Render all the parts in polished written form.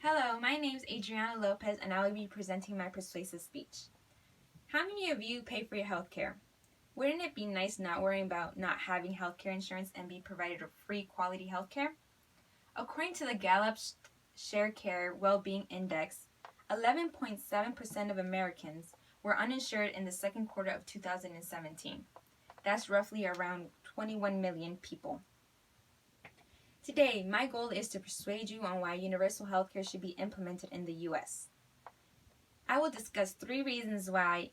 Hello, my name is Adriana Lopez and I will be presenting my persuasive speech. How many of you pay for your health care? Wouldn't it be nice not worrying about not having health care insurance and be provided with free quality health care? According to the Gallup Share Care Well-Being Index, 11.7% of Americans were uninsured in the second quarter of 2017. That's roughly around 21 million people. Today, my goal is to persuade you on why universal health care should be implemented in the U.S. I will discuss 3 reasons why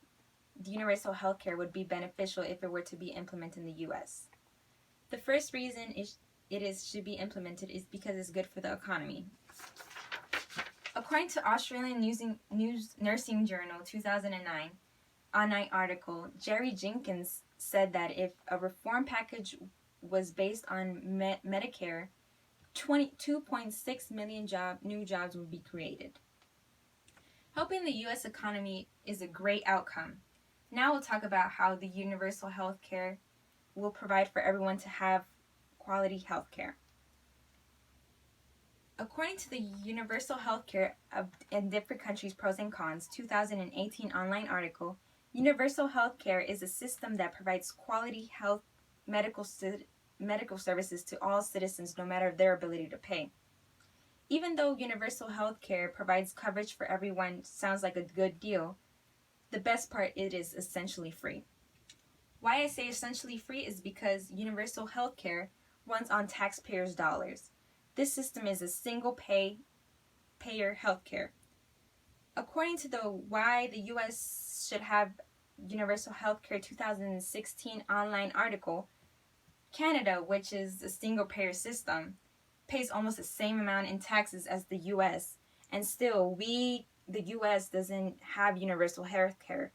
universal health care would be beneficial if it were to be implemented in the U.S. The first reason should be implemented is because it's good for the economy. According to Australian News Nursing Journal 2009 online article, Jerry Jenkins said that if a reform package was based on Medicare, 2.6 million new jobs would be created. Helping the U.S. economy is a great outcome. Now we'll talk about how the universal health care will provide for everyone to have quality health care. According to the Universal Health Care in Different Countries Pros and Cons 2018 online article, universal health care is a system that provides quality health medical services to all citizens no matter their ability to pay. Even though universal health care provides coverage for everyone sounds like a good deal, the best part, it is essentially free. Why I say essentially free is because universal health care runs on taxpayers' dollars. This system is a single payer health care. According to the Why the U.S. Should Have Universal Health Care 2016 online article, Canada, which is a single payer system, pays almost the same amount in taxes as the U.S. and still the U.S. doesn't have universal health care.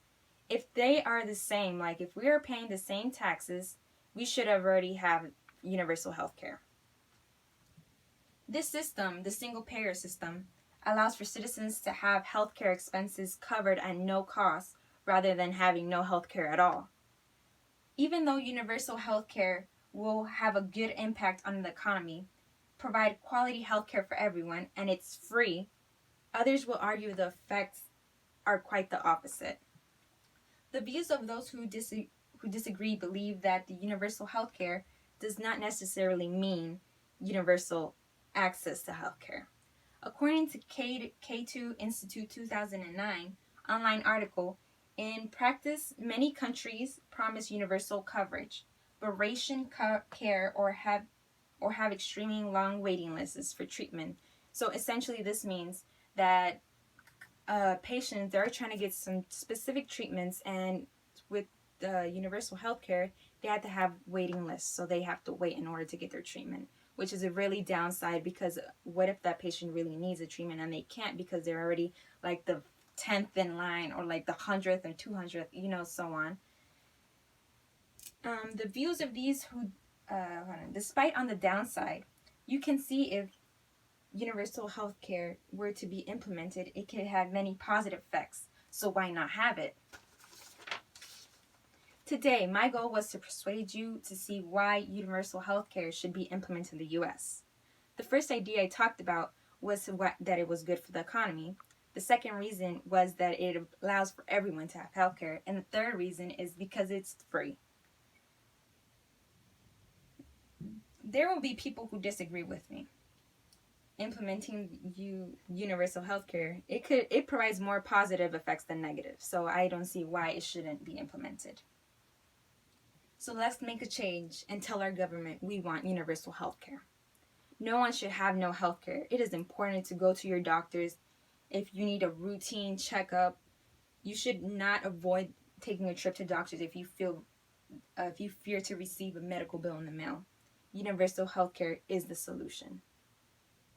If they are the same, like if we are paying the same taxes, we should have already have universal health care. This system, the single payer system, allows for citizens to have health care expenses covered at no cost rather than having no health care at all. Even though universal health care will have a good impact on the economy, provide quality health care for everyone, and it's free, others will argue the effects are quite the opposite. The views of those who disagree believe that the universal health care does not necessarily mean universal access to health care. According to K2 Institute 2009 online article, in practice, many countries promise universal coverage, but ration care or have extremely long waiting lists for treatment. So essentially this means that patients, they're trying to get some specific treatments, and with the universal health care, they have to have waiting lists, so they have to wait in order to get their treatment, which is a really downside, because what if that patient really needs a treatment and they can't because they're already like the 10th in line or like the 100th and 200th, so on. The views of these who, despite on the downside, you can see if universal health care were to be implemented, it could have many positive effects, so why not have it? Today, my goal was to persuade you to see why universal health care should be implemented in the U.S. The first idea I talked about was that it was good for the economy. The second reason was that it allows for everyone to have health care, and the third reason is because it's free. There will be people who disagree with me. Implementing universal health care, it provides more positive effects than negative, so I don't see why it shouldn't be implemented. So let's make a change and tell our government we want universal health care. No one should have no health care. It is important to go to your doctors if you need a routine checkup. You should not avoid taking a trip to doctors if you fear to receive a medical bill in the mail. Universal health care is the solution.